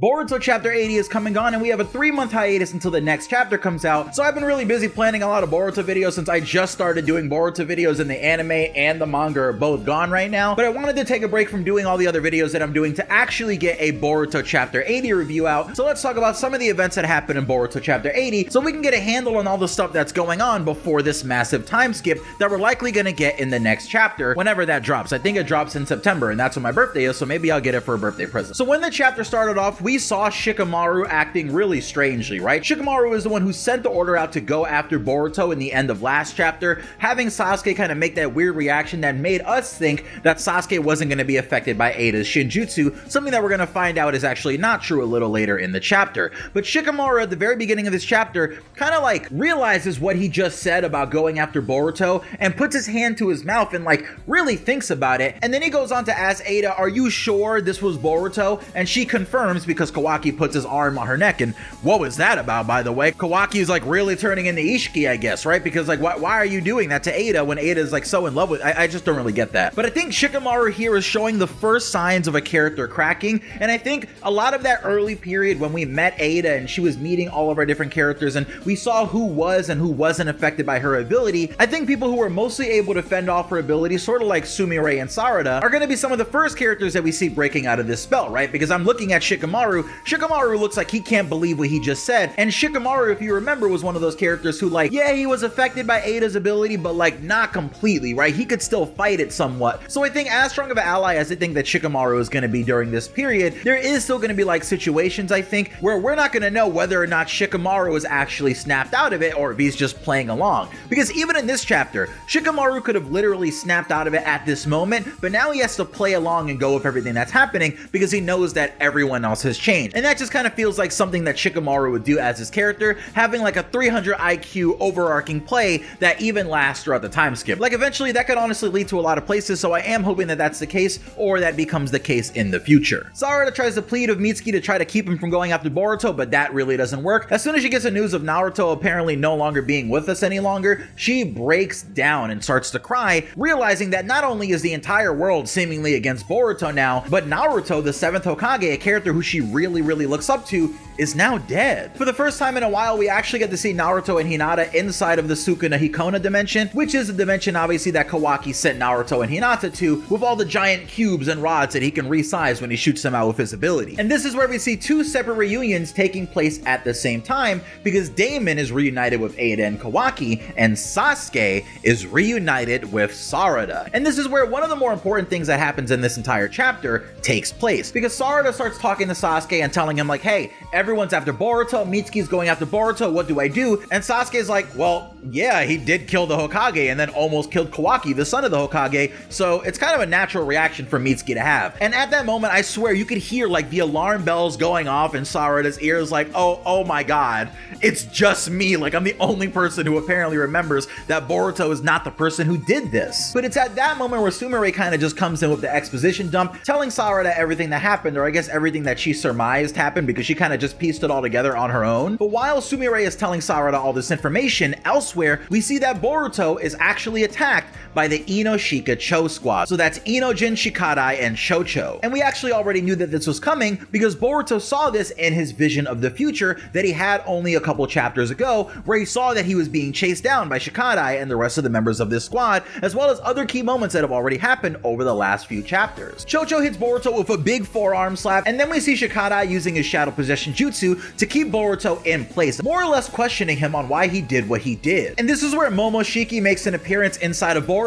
Boruto Chapter 80 is coming on, and we have a 3-month hiatus until the next chapter comes out, so I've been really busy planning a lot of Boruto videos since I just started doing Boruto videos, and the anime and the manga are both gone right now, but I wanted to take a break from doing all the other videos that I'm doing to actually get a Boruto Chapter 80 review out. So let's talk about some of the events that happened in Boruto Chapter 80 so we can get a handle on all the stuff that's going on before this massive time skip that we're likely going to get in the next chapter whenever that drops. I think it drops in September, and that's when my birthday is, so maybe I'll get it for a birthday present. So when the chapter started off, we saw Shikamaru acting really strangely, right? Shikamaru is the one who sent the order out to go after Boruto in the end of last chapter, having Sasuke kind of make that weird reaction that made us think that Sasuke wasn't going to be affected by Eida's Shinjutsu, something that we're going to find out is actually not true a little later in the chapter. But Shikamaru at the very beginning of this chapter kind of like realizes what he just said about going after Boruto and puts his hand to his mouth and like really thinks about it, and then he goes on to ask Eida, are you sure this was Boruto? And she confirms because Kawaki puts his arm on her neck. And what was that about, by the way? Kawaki is like really turning into Ishiki, I guess, right? Because like why are you doing that to Eida when Eida is like so in love with I just don't really get that. But I think Shikamaru here is showing the first signs of a character cracking, and I think a lot of that early period when we met Eida and she was meeting all of our different characters and we saw who was and who wasn't affected by her ability, I think people who were mostly able to fend off her ability, sort of like Sumire and Sarada, are going to be some of the first characters that we see breaking out of this spell, right? Because I'm looking at Shikamaru. Shikamaru looks like he can't believe what he just said, and Shikamaru, if you remember, was one of those characters who like, yeah, he was affected by Eida's ability, but like not completely, right? He could still fight it somewhat. So I think as strong of an ally as I think that Shikamaru is going to be during this period, there is still going to be like situations, I think, where we're not going to know whether or not Shikamaru is actually snapped out of it or if he's just playing along. Because even in this chapter, Shikamaru could have literally snapped out of it at this moment, but now he has to play along and go with everything that's happening because he knows that everyone else has changed. And that just kind of feels like something that Shikamaru would do as his character, having like a 300 IQ overarching play that even lasts throughout the time skip. Like eventually that could honestly lead to a lot of places, so I am hoping that that's the case, or that becomes the case in the future. Sarada tries to plead with Mitsuki to try to keep him from going after Boruto, but that really doesn't work. As soon as she gets the news of Naruto apparently no longer being with us any longer, she breaks down and starts to cry, realizing that not only is the entire world seemingly against Boruto now, but Naruto, the 7th Hokage, a character who she really looks up to, is now dead. For the first time in a while, we actually get to see Naruto and Hinata inside of the Sukuna Hikona dimension, which is the dimension obviously that Kawaki sent Naruto and Hinata to, with all the giant cubes and rods that he can resize when he shoots them out with his ability. And this is where we see two separate reunions taking place at the same time, because Damon is reunited with Eida and Kawaki, and Sasuke is reunited with Sarada. And this is where one of the more important things that happens in this entire chapter takes place, because Sarada starts talking to Sasuke and telling him like, hey, everyone's after Boruto, Mitsuki's going after Boruto, what do I do? And Sasuke's like, well, yeah, he did kill the Hokage and then almost killed Kawaki, the son of the Hokage, so it's kind of a natural reaction for Mitsuki to have. And at that moment, I swear, you could hear like the alarm bells going off in Sarada's ears, like, oh my god, it's just me, like I'm the only person who apparently remembers that Boruto is not the person who did this. But it's at that moment where Sumire kind of just comes in with the exposition dump, telling Sarada everything that happened, or I guess everything that she surmised happened, because she kind of just pieced it all together on her own. But while Sumire is telling Sarada all this information, elsewhere, we see that Boruto is actually attacked by the Enoshika Cho squad. So that's Enojin, Shikadai, and Chocho. And we actually already knew that this was coming because Boruto saw this in his vision of the future that he had only a couple chapters ago, where he saw that he was being chased down by Shikadai and the rest of the members of this squad, as well as other key moments that have already happened over the last few chapters. Chocho hits Boruto with a big forearm slap, and then we see Shikadai using his shadow possession jutsu to keep Boruto in place, more or less questioning him on why he did what he did. And this is where Momoshiki makes an appearance inside of Boruto,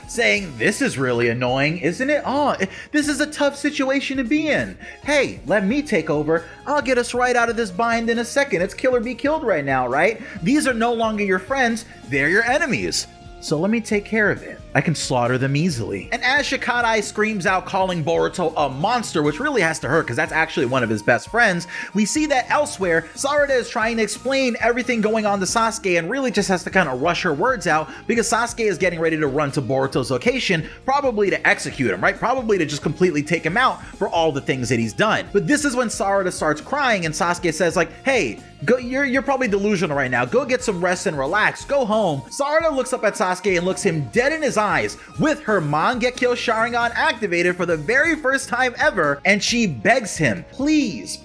saying, this is really annoying, isn't it? Oh, this is a tough situation to be in. Hey, let me take over. I'll get us right out of this bind in a second. It's kill or be killed right now, right? These are no longer your friends, they're your enemies. So let me take care of it. I can slaughter them easily. And as Shikadai screams out calling Boruto a monster, which really has to hurt because that's actually one of his best friends, we see that elsewhere, Sarada is trying to explain everything going on to Sasuke and really just has to kind of rush her words out because Sasuke is getting ready to run to Boruto's location, probably to execute him, right? Probably to just completely take him out for all the things that he's done. But this is when Sarada starts crying and Sasuke says like, hey, Go, you're probably delusional right now. Go get some rest and relax. Go home. Sarada looks up at Sasuke and looks him dead in his eyes with her Mangekyou Sharingan activated for the very first time ever, and she begs him, please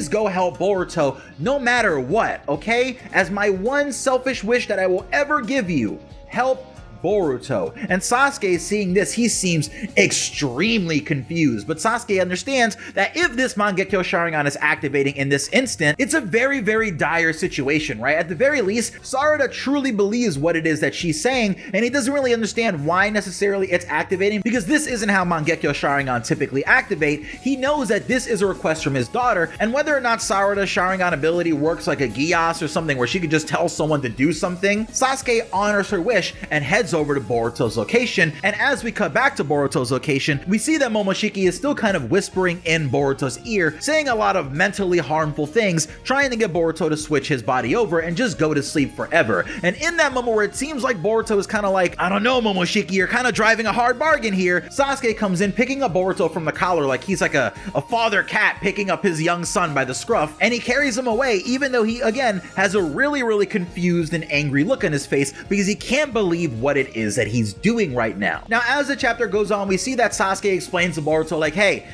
go help Boruto no matter what, okay? As my one selfish wish that I will ever give you, help Boruto. And Sasuke, seeing this, he seems extremely confused, but Sasuke understands that if this Mangekyou Sharingan is activating in this instant, it's a very, very dire situation, right? At the very least, Sarada truly believes what it is that she's saying, and he doesn't really understand why necessarily it's activating, because this isn't how Mangekyou Sharingan typically activate. He knows that this is a request from his daughter, and whether or not Sarada's Sharingan ability works like a hiatus or something where she could just tell someone to do something, Sasuke honors her wish and heads over to Boruto's location. And as we cut back to Boruto's location, we see that Momoshiki is still kind of whispering in Boruto's ear, saying a lot of mentally harmful things, trying to get Boruto to switch his body over and just go to sleep forever. And in that moment where it seems like Boruto is kind of like, I don't know, Momoshiki, you're kind of driving a hard bargain here, Sasuke comes in picking up Boruto from the collar like he's like a father cat picking up his young son by the scruff, and he carries him away, even though he again has a really, really confused and angry look on his face because he can't believe what it is that he's doing right now. Now, as the chapter goes on, we see that Sasuke explains to Boruto like, hey,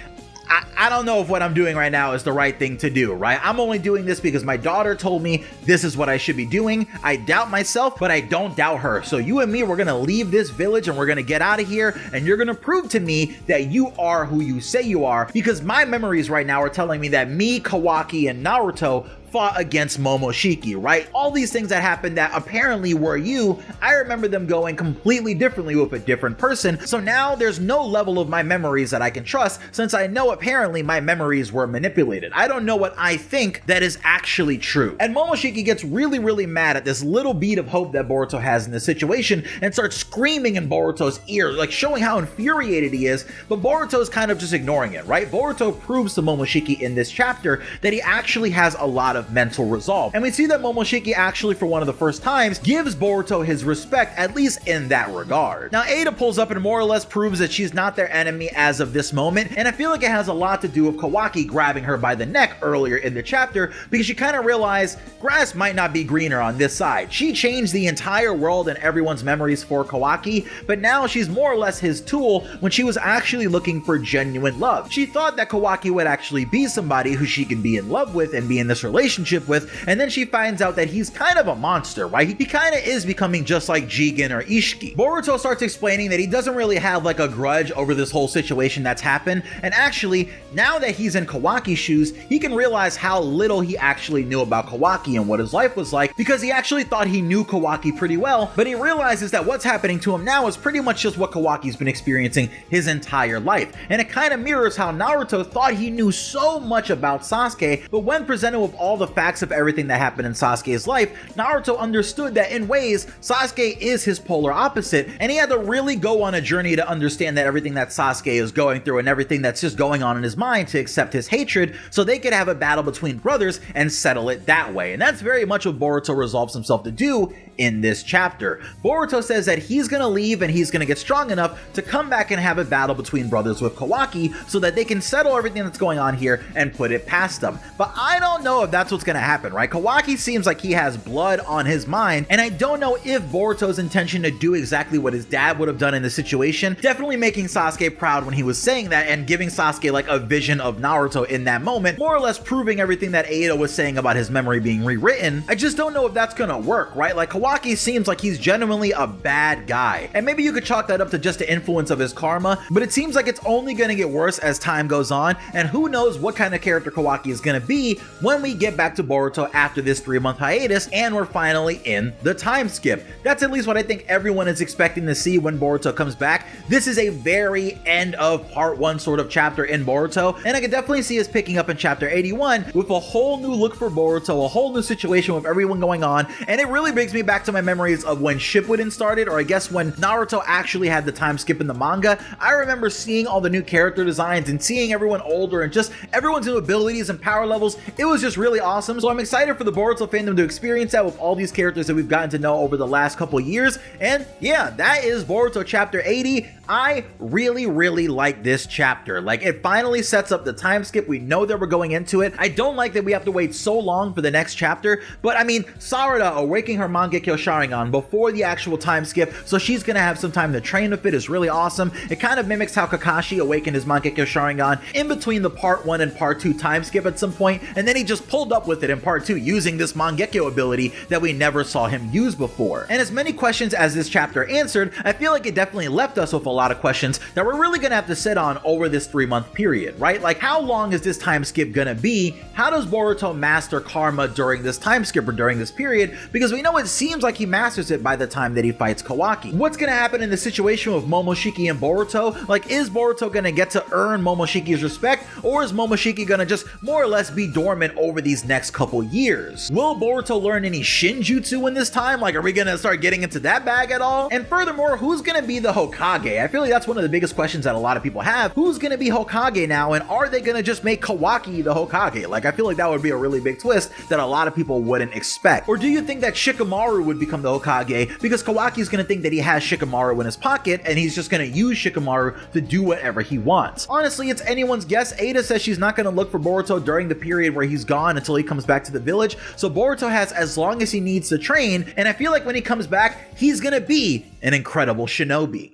I don't know if what I'm doing right now is the right thing to do, right? I'm only doing this because my daughter told me this is what I should be doing. I doubt myself, but I don't doubt her. So you and me, we're gonna leave this village and we're gonna get out of here, and you're gonna prove to me that you are who you say you are, because my memories right now are telling me that me, Kawaki, and Naruto fought against Momoshiki, right? All these things that happened that apparently were you, I remember them going completely differently with a different person. So now there's no level of my memories that I can trust, since I know apparently my memories were manipulated. I don't know what I think that is actually true. And Momoshiki gets really, really mad at this little bead of hope that Boruto has in this situation and starts screaming in Boruto's ear, like showing how infuriated he is, but Boruto's kind of just ignoring it, right? Boruto proves to Momoshiki in this chapter that he actually has a lot of mental resolve. And we see that Momoshiki actually, for one of the first times, gives Boruto his respect, at least in that regard. Now, Eida pulls up and more or less proves that she's not their enemy as of this moment, and I feel like it has a lot to do with Kawaki grabbing her by the neck earlier in the chapter, because she kind of realized grass might not be greener on this side. She changed the entire world and everyone's memories for Kawaki, but now she's more or less his tool when she was actually looking for genuine love. She thought that Kawaki would actually be somebody who she could be in love with and be in this relationship with, and then she finds out that he's kind of a monster, right? He kind of is becoming just like Jigen or Ishiki. Boruto starts explaining that he doesn't really have like a grudge over this whole situation that's happened, and actually, now that he's in Kawaki's shoes, he can realize how little he actually knew about Kawaki and what his life was like, because he actually thought he knew Kawaki pretty well, but he realizes that what's happening to him now is pretty much just what Kawaki's been experiencing his entire life. And it kind of mirrors how Naruto thought he knew so much about Sasuke, but when presented with all the facts of everything that happened in Sasuke's life, Naruto understood that in ways, Sasuke is his polar opposite, and he had to really go on a journey to understand that everything that Sasuke is going through and everything that's just going on in his mind to accept his hatred, so they could have a battle between brothers and settle it that way. And that's very much what Boruto resolves himself to do in this chapter. Boruto says that he's gonna leave and he's gonna get strong enough to come back and have a battle between brothers with Kawaki so that they can settle everything that's going on here and put it past them. But I don't know if that's what's gonna happen, right? Kawaki seems like he has blood on his mind, and I don't know if Boruto's intention to do exactly what his dad would have done in this situation, definitely making Sasuke proud when he was saying that and giving Sasuke like a vision of Naruto in that moment, more or less proving everything that Eida was saying about his memory being rewritten. I just don't know if that's gonna work, right? Like, Kawaki seems like he's genuinely a bad guy, and maybe you could chalk that up to just the influence of his karma, but it seems like it's only gonna get worse as time goes on, and who knows what kind of character Kawaki is gonna be when we get back to Boruto after this 3-month hiatus and we're finally in the time skip. That's at least what I think everyone is expecting to see when Boruto comes back. This is a very end of part 1 sort of chapter in Boruto, and I could definitely see us picking up in chapter 81 with a whole new look for Boruto, a whole new situation with everyone going on, and it really brings me back to my memories of when Shippuden started, or I guess when Naruto actually had the time skip in the manga. I remember seeing all the new character designs and seeing everyone older and just everyone's new abilities and power levels. It was just really awesome, so I'm excited for the Boruto fandom to experience that with all these characters that we've gotten to know over the last couple years. And yeah, that is Boruto chapter 80. I really like this chapter. Like, it finally sets up the time skip. We know that we're going into it. I don't like that we have to wait so long for the next chapter, but I mean, Sarada awakening her Mangekyou Sharingan before the actual time skip, so she's gonna have some time to train with it, is really awesome. It kind of mimics how Kakashi awakened his Mangekyou Sharingan in between the part 1 and part 2 time skip at some point, and then he just pulled up with it in part 2 using this Mangekyou ability that we never saw him use before. And as many questions as this chapter answered, I feel like it definitely left us with a lot of questions that we're really gonna have to sit on over this 3-month period, right? Like, how long is this time skip gonna be? How does Boruto master karma during this time skip or during this period? Because we know it seems like he masters it by the time that he fights Kawaki. What's gonna happen in the situation with Momoshiki and Boruto? Like, is Boruto gonna get to earn Momoshiki's respect, or is Momoshiki gonna just more or less be dormant over these next couple years? Will Boruto learn any Shinjutsu in this time? Like, are we gonna start getting into that bag at all? And furthermore, who's gonna be the Hokage? I feel like that's one of the biggest questions that a lot of people have. Who's gonna be Hokage now, and are they gonna just make Kawaki the Hokage? Like, I feel like that would be a really big twist that a lot of people wouldn't expect. Or do you think that Shikamaru would become the Hokage because Kawaki's gonna think that he has Shikamaru in his pocket and he's just gonna use Shikamaru to do whatever he wants? Honestly, it's anyone's guess. Eida says she's not gonna look for Boruto during the period where he's gone until he comes back to the village, so Boruto has as long as he needs to train, and I feel like when he comes back, he's gonna be an incredible shinobi.